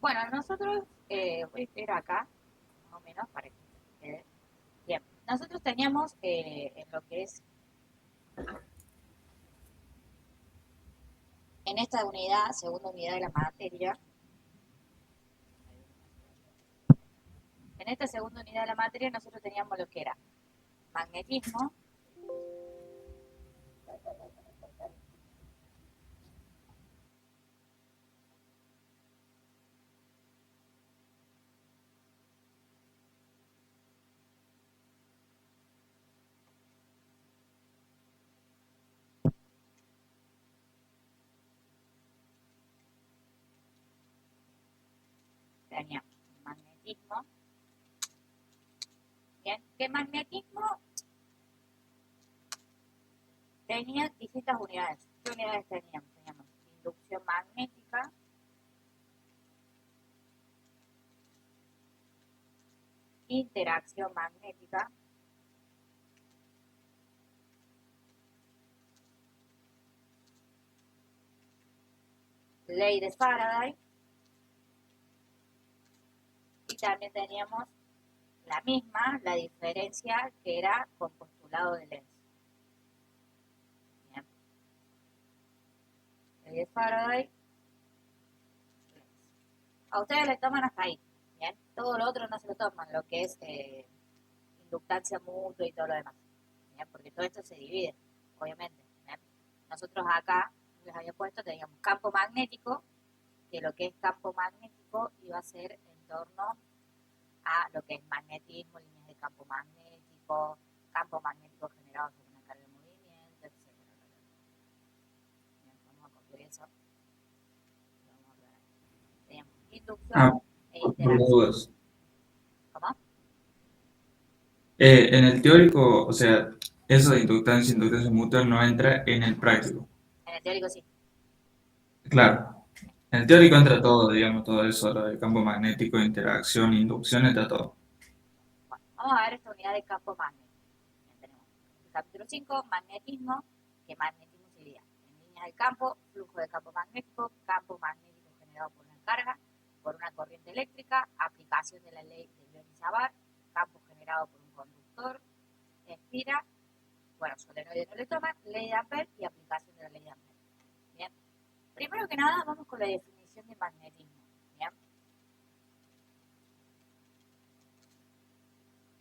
Bueno, nosotros, voy a escribir acá, más o menos, para que quede bien. Nosotros teníamos en lo que es, en esta unidad, segunda unidad de la materia, en esta segunda unidad de la materia nosotros teníamos lo que era magnetismo, teníamos magnetismo, bien, que magnetismo tenía distintas unidades. ¿Qué unidades teníamos? Teníamos inducción magnética, interacción magnética, ley de Faraday, y también teníamos la misma, la diferencia que era con postulado de Lenz. Bien. Ley de Faraday, Lenz. A ustedes le toman hasta ahí. Bien. Todo lo otro no se lo toman, lo que es inductancia mutua y todo lo demás. Bien. Porque todo esto se divide, obviamente. Bien. Nosotros acá, les había puesto, teníamos campo magnético, que lo que es campo magnético iba a ser en torno a lo que es magnetismo, líneas de campo magnético generado por una carga de movimiento, etc. Bien, vamos a copiar eso. Vamos a ver. Tenemos Ah, inducción e por las interacción. dudas. ¿Cómo? En el teórico, o sea, eso de inductancia mutua no entra en el práctico. En el teórico sí. Claro, en el teórico entra todo, digamos, todo eso, lo de campo magnético, interacción, inducción, entra todo. Bueno, vamos a ver esta unidad de campo magnético. Bien, tenemos el capítulo 5, magnetismo, que magnetismo sería en líneas de campo, flujo de campo magnético generado por una carga, por una corriente eléctrica, aplicación de la ley de Biot-Savart, campo generado por un conductor, espira, bueno, solenoide no le toman, ley de Ampère y aplicación de la ley de Ampère. Bien, primero que nada vamos con la definición de magnetismo.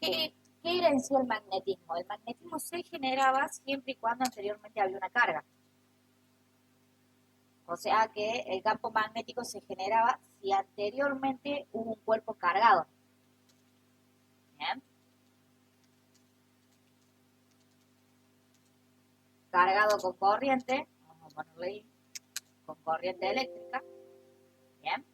Bien, ¿qué era en sí el magnetismo? El magnetismo se generaba siempre y cuando anteriormente había una carga. O sea que el campo magnético se generaba si anteriormente hubo un cuerpo cargado. ¿Bien? Cargado con corriente, vamos a ponerle ahí, con corriente eléctrica. ¿Bien?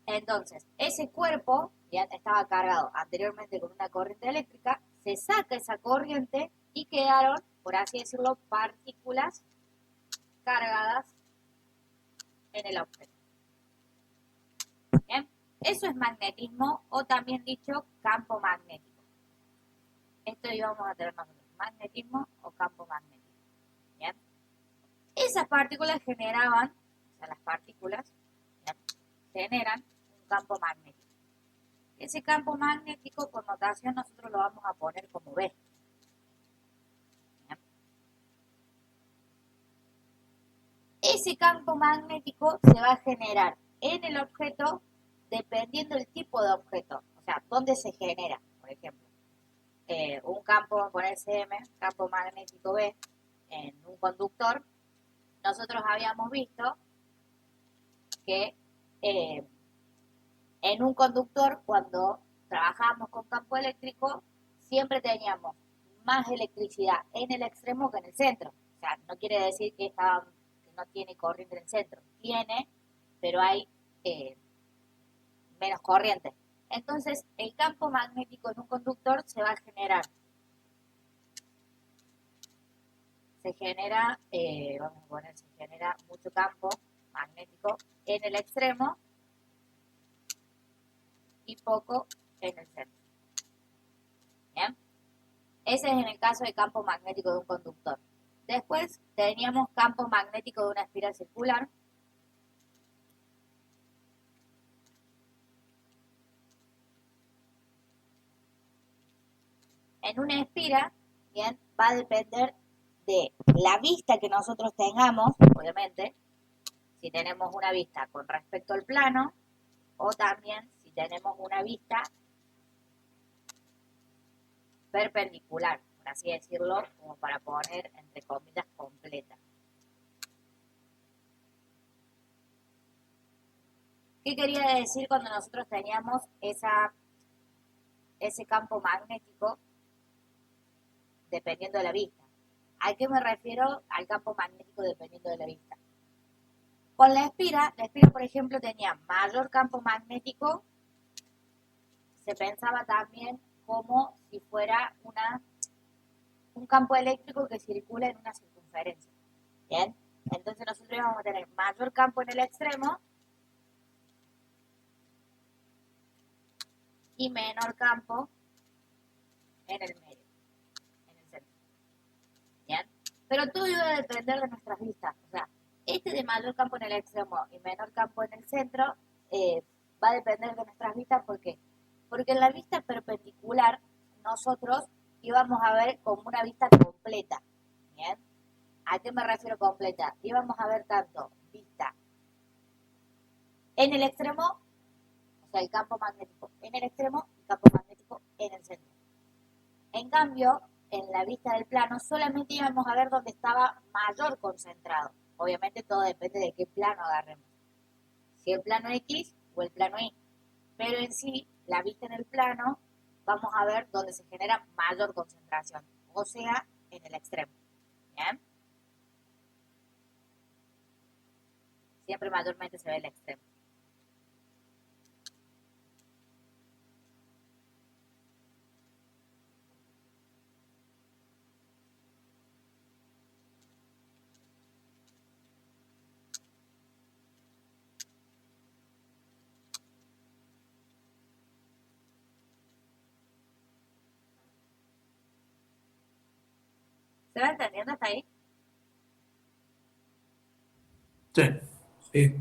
Entonces, ese cuerpo ya estaba cargado anteriormente con una corriente eléctrica, se saca esa corriente y quedaron, por así decirlo, partículas cargadas en el objeto. ¿Bien? Eso es magnetismo o también dicho campo magnético. Esto íbamos a tener nosotros, magnetismo o campo magnético. ¿Bien? Esas partículas generaban, o sea, las partículas ¿bien? Generan un campo magnético. Ese campo magnético, por notación, nosotros lo vamos a poner como B. ¿Bien? Ese campo magnético se va a generar en el objeto dependiendo del tipo de objeto, o sea, dónde se genera, por ejemplo. Un campo, vamos a poner CM, campo magnético B, en un conductor, nosotros habíamos visto que eh, en un conductor, cuando trabajábamos con campo eléctrico, siempre teníamos más electricidad en el extremo que en el centro. O sea, no quiere decir que no tiene corriente en el centro. Tiene, pero hay eh, menos corriente. Entonces, el campo magnético en un conductor se va a generar. Se genera, vamos a poner, se genera mucho campo magnético en el extremo y poco en el centro. ¿Bien? Ese es en el caso de campo magnético de un conductor. Después teníamos campo magnético de una espiral circular, En una espira, bien, va a depender de la vista que nosotros tengamos, obviamente, si tenemos una vista con respecto al plano, o también si tenemos una vista perpendicular, por así decirlo, como para poner entre comillas completa. ¿Qué quería decir cuando nosotros teníamos ese campo magnético dependiendo de la vista? ¿A qué me refiero al campo magnético dependiendo de la vista? Con la espira, por ejemplo tenía mayor campo magnético, se pensaba también como si fuera un campo eléctrico que circula en una circunferencia. ¿Bien? Entonces nosotros vamos a tener mayor campo en el extremo y menor campo en el medio, en el centro. ¿Bien? Pero todo iba a depender de nuestras vistas. O sea, este de mayor campo en el extremo y menor campo en el centro va a depender de nuestras vistas. ¿Por qué? Porque en la vista perpendicular nosotros íbamos a ver como una vista completa. ¿Bien? ¿A qué me refiero completa? Íbamos a ver tanto vista en el extremo, o sea, el campo magnético en el extremo y el campo magnético en el centro. En cambio, en la vista del plano solamente íbamos a ver dónde estaba mayor concentrado. Obviamente todo depende de qué plano agarremos. Si el plano X o el plano Y. Pero en sí, la vista en el plano, vamos a ver dónde se genera mayor concentración. O sea, en el extremo. ¿Bien? Siempre mayormente se ve el extremo. ¿Se va entendiendo hasta ahí? Sí, sí.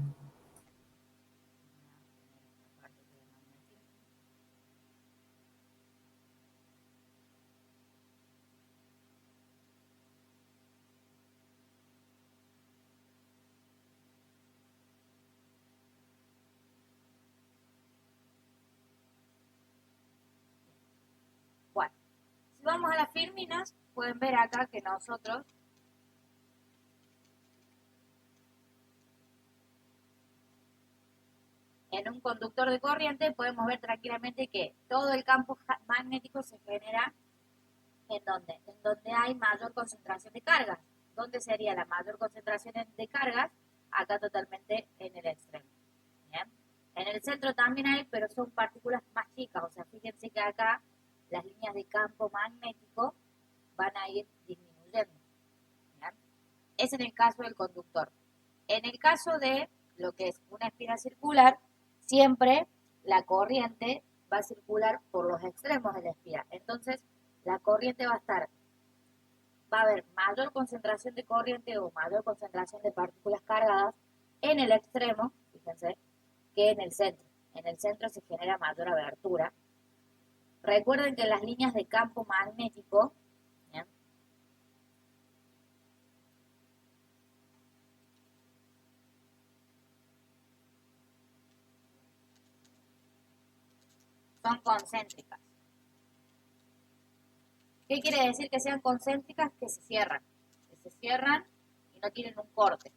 Bueno, si vamos a las firminas, pueden ver acá que nosotros en un conductor de corriente podemos ver tranquilamente que todo el campo magnético se genera ¿en dónde? En donde hay mayor concentración de cargas. ¿Dónde sería la mayor concentración de cargas? Acá totalmente en el extremo. ¿Bien? En el centro también hay, pero son partículas más chicas. O sea, fíjense que acá las líneas de campo magnético van a ir disminuyendo. ¿Bien? Es en el caso del conductor. En el caso de lo que es una espira circular, siempre la corriente va a circular por los extremos de la espira. Entonces, la corriente va a haber mayor concentración de corriente o mayor concentración de partículas cargadas en el extremo, fíjense, que en el centro. En el centro se genera mayor abertura. Recuerden que las líneas de campo magnético, ¿bien?, son concéntricas. ¿Qué quiere decir que sean concéntricas? Que se cierran y no tienen un corte.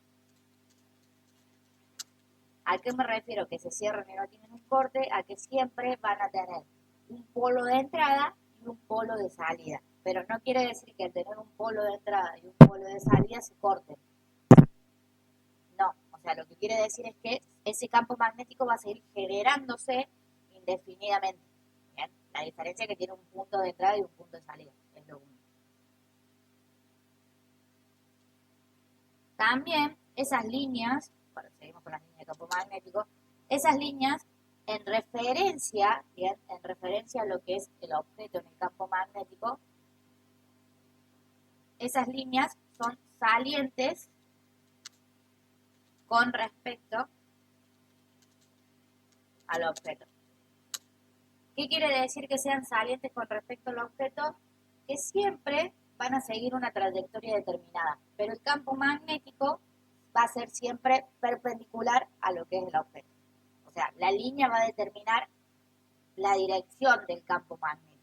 ¿A qué me refiero? Que se cierran y no tienen un corte, a que siempre van a tener un polo de entrada y un polo de salida. Pero no quiere decir que al tener un polo de entrada y un polo de salida se corten. No, o sea, lo que quiere decir es que ese campo magnético va a seguir generándose indefinidamente. ¿Bien? La diferencia es que tiene un punto de entrada y un punto de salida, es lo único. También esas líneas, bueno, seguimos con las líneas de campo magnético, esas líneas en referencia, bien, en referencia a lo que es el objeto en el campo magnético, esas líneas son salientes con respecto al objeto. ¿Qué quiere decir que sean salientes con respecto al objeto? que siempre van a seguir una trayectoria determinada, pero el campo magnético va a ser siempre perpendicular a lo que es el objeto. O sea, la línea va a determinar la dirección del campo magnético.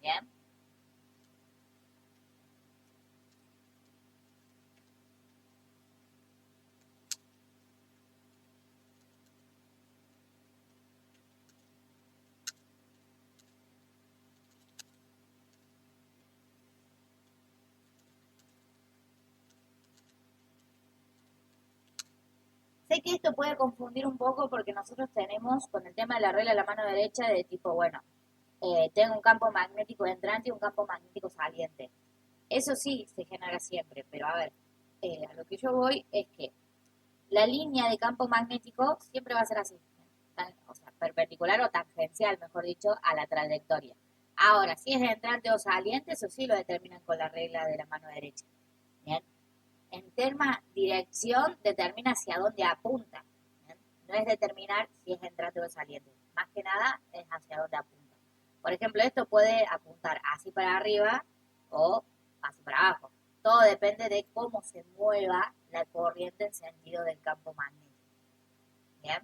¿Bien? Sé que esto puede confundir un poco porque nosotros tenemos con el tema de la regla de la mano derecha de tipo, bueno, tengo un campo magnético entrante y un campo magnético saliente. Eso sí se genera siempre, pero a ver, a lo que yo voy es que la línea de campo magnético siempre va a ser así, o sea, perpendicular o tangencial, mejor dicho, a la trayectoria. Ahora, si es entrante o saliente, eso sí lo determinan con la regla de la mano derecha. ¿Bien? En tema dirección, determina hacia dónde apunta. ¿Bien? No es determinar si es entrante o saliente. Más que nada es hacia dónde apunta. Por ejemplo, esto puede apuntar así para arriba o así para abajo. Todo depende de cómo se mueva la corriente en sentido del campo magnético. ¿Bien?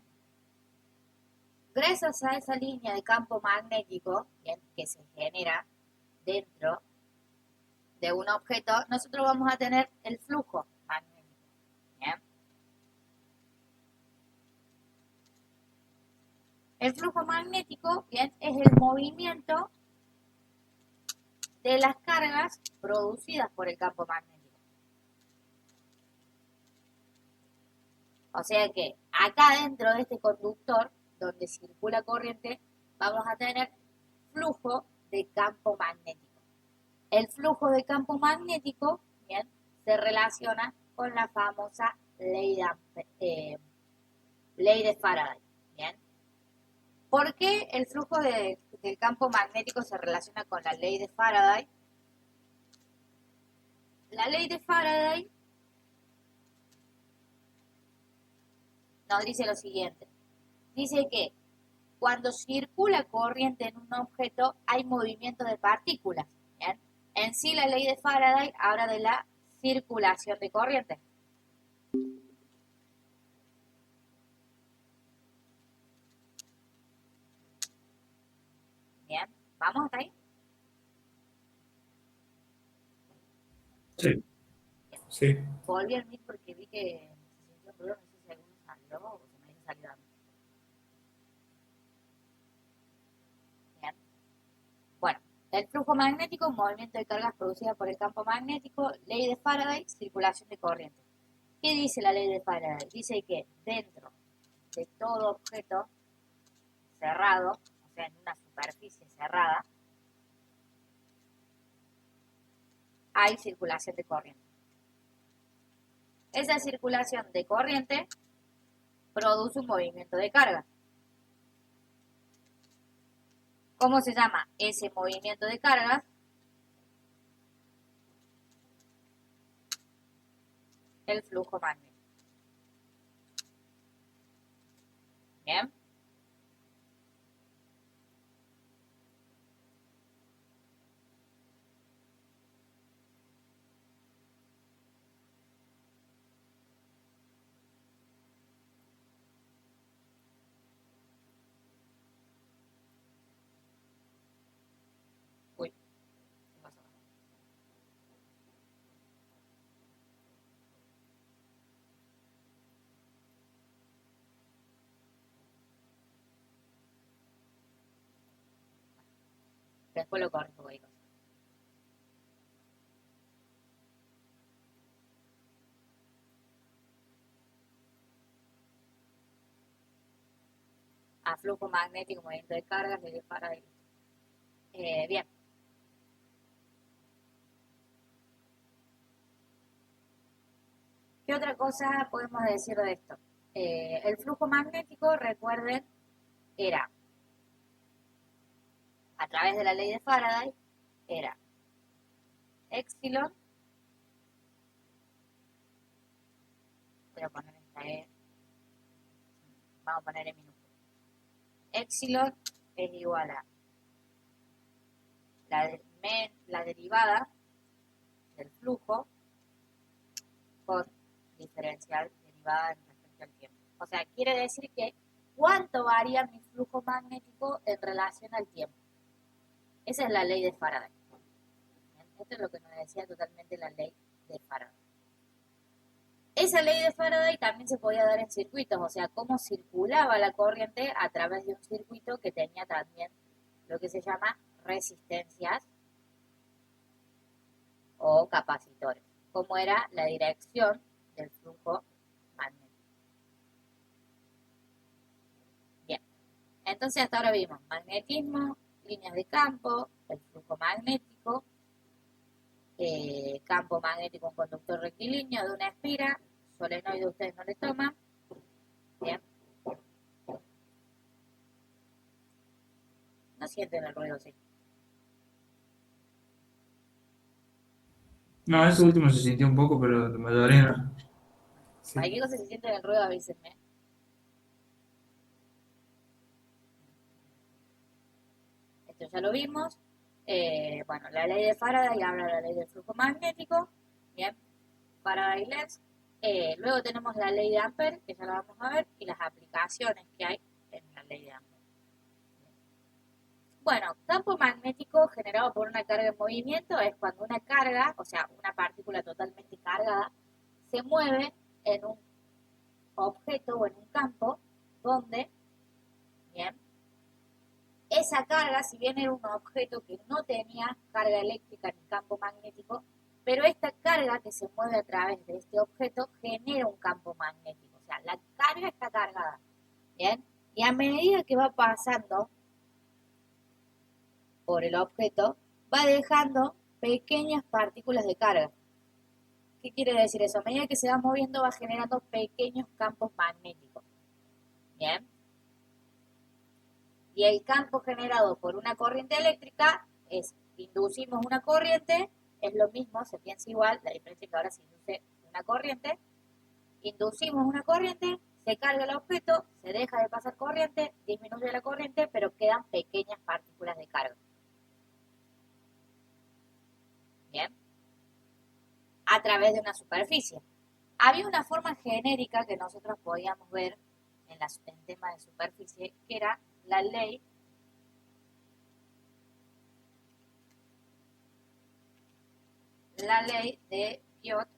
Gracias a esa línea de campo magnético, ¿bien?, que se genera dentro de un objeto, nosotros vamos a tener el flujo magnético. ¿Bien? El flujo magnético, bien, es el movimiento de las cargas producidas por el campo magnético. O sea que acá dentro de este conductor, donde circula corriente, vamos a tener flujo de campo magnético. El flujo de campo magnético, bien, se relaciona con la famosa ley de Faraday. Bien. ¿Por qué el flujo del campo magnético se relaciona con la ley de Faraday? La ley de Faraday nos dice lo siguiente. Dice que cuando circula corriente en un objeto hay movimiento de partículas. ¿Bien? En sí la ley de Faraday habla de la circulación de corriente. Bien, ¿vamos hasta ahí? Sí, sí. Volví al mic porque vi que se sintió ruido, no sé si alguno salió o se me hizo salir a mí. Bien. Bueno, el flujo magnético, movimiento de cargas producidas por el campo magnético, ley de Faraday, circulación de corriente. ¿Qué dice la ley de Faraday? Dice que dentro de todo objeto cerrado, o sea, en una superficie cerrada, hay circulación de corriente. Esa circulación de corriente produce un movimiento de carga. ¿Cómo se llama ese movimiento de cargas? El flujo magnético. Bien. Uy, ¿qué pasó? Después lo corrijo, chicos. A flujo magnético, movimiento de cargas, ley de Faraday. Bien. ¿Qué otra cosa podemos decir de esto? El flujo magnético, recuerden, era a través de la ley de Faraday, era epsilon, voy a poner esta E, vamos a poner en minúscula. Epsilon es igual a la derivada del flujo con diferencial derivada en respecto al tiempo. O sea, quiere decir que cuánto varía mi flujo magnético en relación al tiempo. Esa es la ley de Faraday. Esto es lo que nos decía totalmente la ley de Faraday. Esa ley de Faraday también se podía dar en circuitos, o sea, cómo circulaba la corriente a través de un circuito que tenía también lo que se llama resistencias o capacitores, cómo era la dirección del flujo magnético. Bien, entonces hasta ahora vimos magnetismo, líneas de campo, el flujo magnético, campo magnético, un conductor rectilíneo de una espira, solenoide ustedes no le toman. Bien. No sienten el ruido, sí. No, eso último se sintió un poco, pero la mayoría no. Sí. Cualquier cosa se siente en el ruido, avísenme. Esto ya lo vimos. Bueno, la ley de Faraday habla de la ley del flujo magnético. Bien, Faraday-Lenz. Luego tenemos la ley de Ampère, que ya la vamos a ver, y las aplicaciones que hay en la ley de Ampère. Bueno, campo magnético generado por una carga en movimiento es cuando una carga, o sea, una partícula totalmente cargada, se mueve en un objeto o en un campo donde, bien, esa carga, si bien era un objeto que no tenía carga eléctrica ni campo magnético, pero esta carga que se mueve a través de este objeto genera un campo magnético. O sea, la carga está cargada. ¿Bien? Y a medida que va pasando por el objeto, va dejando pequeñas partículas de carga. ¿Qué quiere decir eso? A medida que se va moviendo, va generando pequeños campos magnéticos. ¿Bien? Y el campo generado por una corriente eléctrica es, inducimos una corriente, es lo mismo, se piensa igual, la diferencia es que ahora se induce una corriente, inducimos una corriente, se carga el objeto, se deja de pasar corriente, disminuye la corriente, pero quedan pequeñas partículas de carga. Bien, a través de una superficie. Había una forma genérica que nosotros podíamos ver en tema de superficie, que era la ley de Biot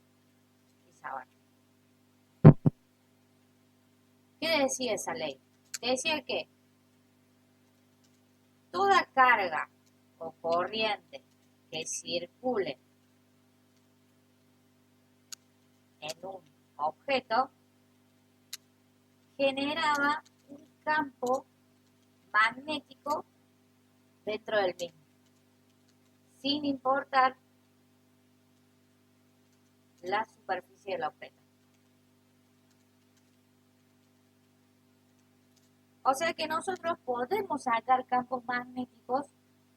y Savart. ¿Qué decía esa ley? Decía que toda carga o corriente que circule en un objeto generaba un campo magnético dentro del mismo, sin importar la superficie del objeto. O sea que nosotros podemos sacar campos magnéticos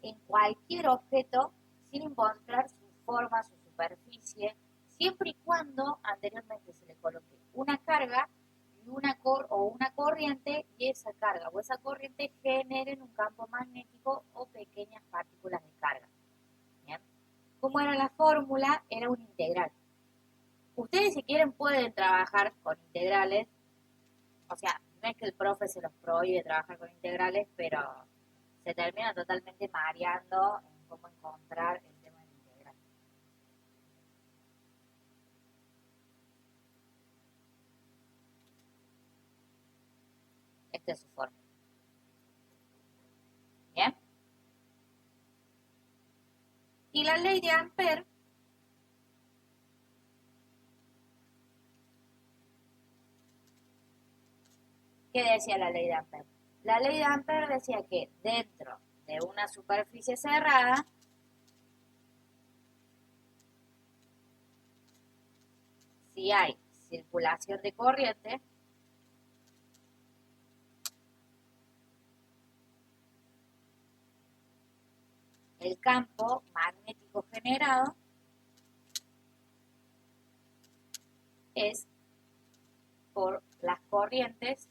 en cualquier objeto sin importar su forma, su superficie, siempre y cuando anteriormente se le coloque una carga y una corriente, y esa carga o esa corriente generen un campo magnético o pequeñas partículas de carga. ¿Bien? ¿Cómo era la fórmula? Era un integral. Ustedes si quieren pueden trabajar con integrales, o sea, no es que el profe se los prohíbe trabajar con integrales, pero se termina totalmente mareando en cómo encontrar el tema de integral. Esta es su forma. ¿Bien? Y la ley de Ampère ¿qué decía la ley de Ampère? La ley de Ampère decía que dentro de una superficie cerrada, si hay circulación de corriente, el campo magnético generado es por las corrientes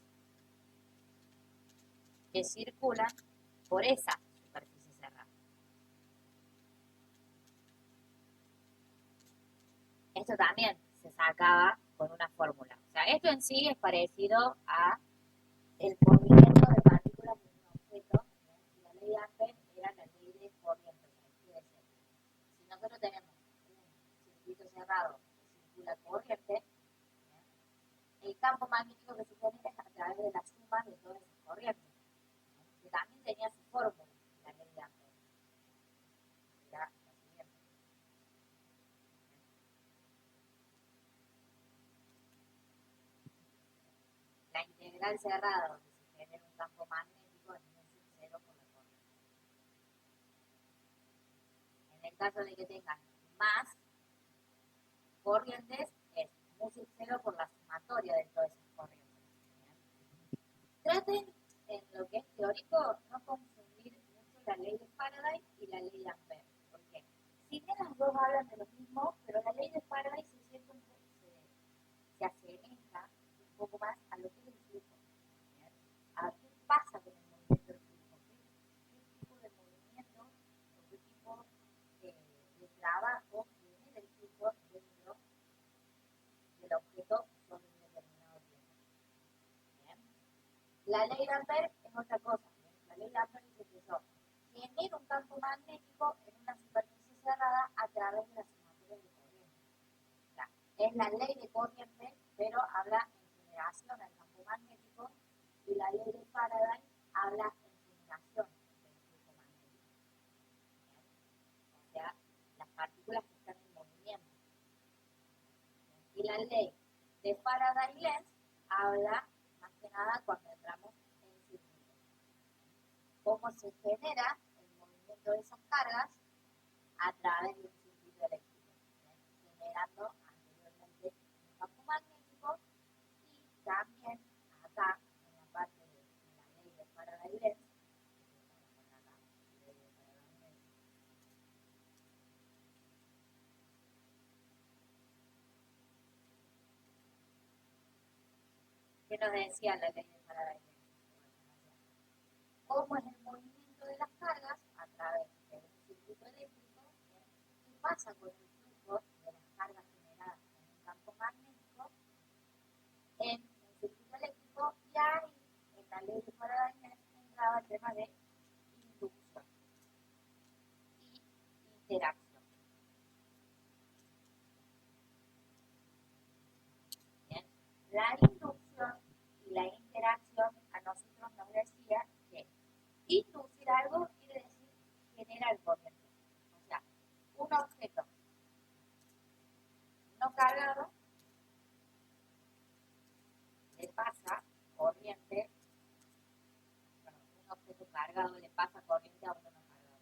que circulan por esa superficie cerrada. Esto también se sacaba con una fórmula. O sea, esto en sí es parecido a el movimiento de partículas de un objeto. Y la ley de Ampère era la ley de corriente. Si nosotros tenemos un circuito cerrado que circula corriente, el campo magnético que se genera es a través de la suma de todas esas corrientes, que también tenía su fórmula, la ley de Ampère. Era la siguiente. La integral cerrada donde se genera un campo magnético es mu sub cero por la corriente. En el caso de que tengan más corrientes, es mu sub cero por la sumatoria de todas esas corrientes. Traten, en lo que es teórico, no confundir mucho la ley de Faraday y la ley de Ampère. ¿Por qué? Si bien las dos hablan de lo mismo, pero la ley de Faraday se asemeja un poco más a lo que es el flujo. ¿Bien? A qué pasa con el movimiento del flujo, qué tipo de movimiento o qué tipo de trabajo tiene el flujo dentro del objeto sobre un determinado tiempo. ¿Bien? La ley de Ampère es otra cosa. ¿Bien? La ley de Ampère dice que yo genero un campo magnético en una superficie cerrada a través de la sumatoria de corriente. O sea, es la ley de corriente, pero habla en generación del campo magnético, y la ley de Faraday habla en generación del flujo magnético. ¿Bien? O sea, las partículas que están en movimiento. ¿Bien? Y la ley de Faraday-Lenz habla más que nada cuando entramos en circuitos. Cómo se genera el movimiento de esas cargas a través de un circuito eléctrico, generando anteriormente un campo magnético, y también acá, en la parte de la ley de Faraday-Lenz, ¿qué nos decía la ley de Faraday-Lenz? Cómo es el movimiento de las cargas a través de un circuito eléctrico, qué pasa con el flujo de las cargas generadas en un campo magnético en un circuito eléctrico, y ahí, en la ley de Faraday-Lenz, entraba el tema de inducción y interacción. ¿Bien? La inducción y la interacción a nosotros nos decía que inducir algo quiere decir generar corriente. O sea, un objeto no cargado le pasa corriente, bueno, un objeto cargado le pasa corriente a uno no cargado.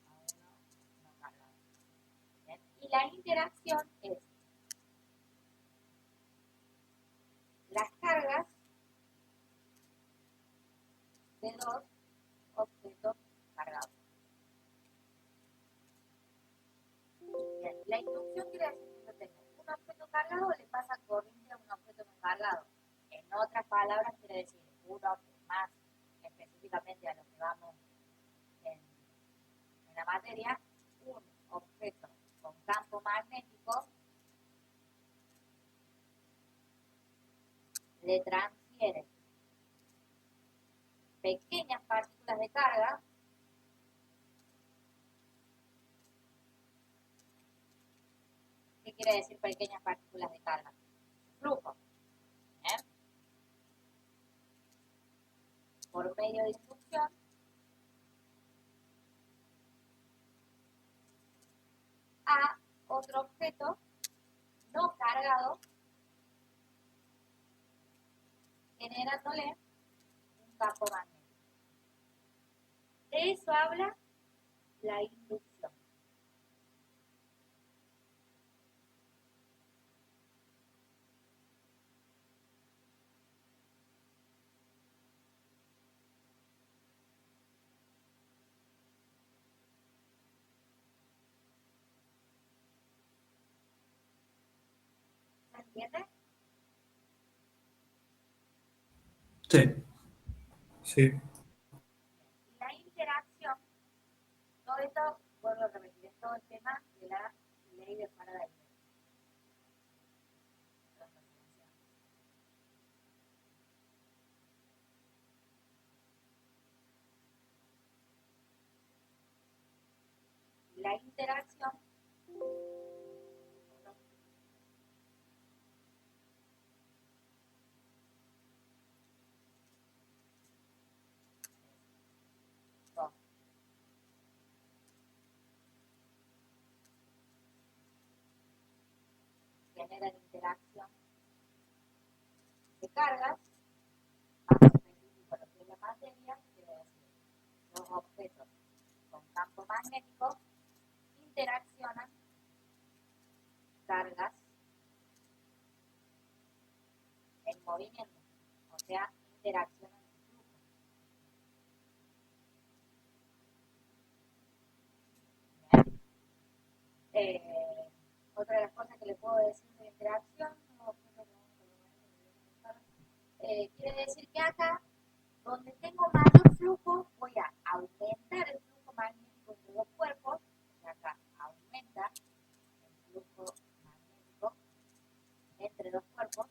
A uno no cargado. ¿Bien? Y la interacción es las cargas de dos objetos cargados. Bien. La inducción quiere decir que yo tengo un objeto cargado, le pasa corriente a un objeto no cargado. En otras palabras, quiere decir uno más específicamente a lo que vamos en la materia, un objeto con campo magnético le transfiere pequeñas partículas de carga ¿Qué quiere decir pequeñas partículas de carga? Flujo. ¿Eh? Por medio de inducción a otro objeto no cargado, generándole un campo magnético. De eso habla la inducción. ¿Se entiende? Sí, sí. Y la interacción, todo esto, vuelvo a repetir, es todo el tema de la ley de Faraday. interacción dos. Generan interacción de cargas más específico lo que es la materia, quiere decir, los objetos con campo magnético interaccionan cargas en movimiento, o sea, interaccionan en flujo. Otra de las cosas que le puedo decir de interacción, quiere decir que acá, donde tengo mayor flujo, voy a aumentar el flujo magnético entre dos cuerpos, o sea, acá aumenta el flujo magnético entre dos cuerpos.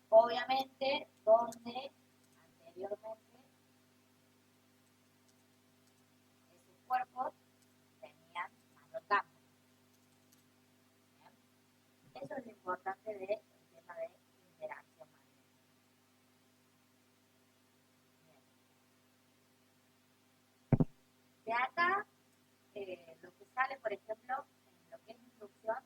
Obviamente, donde anteriormente esos cuerpos tenían mayor campo. ¿Bien? Eso es lo importante del tema de interacción magnética. Bien. De acá, lo que sale, por ejemplo, en lo que es inducción,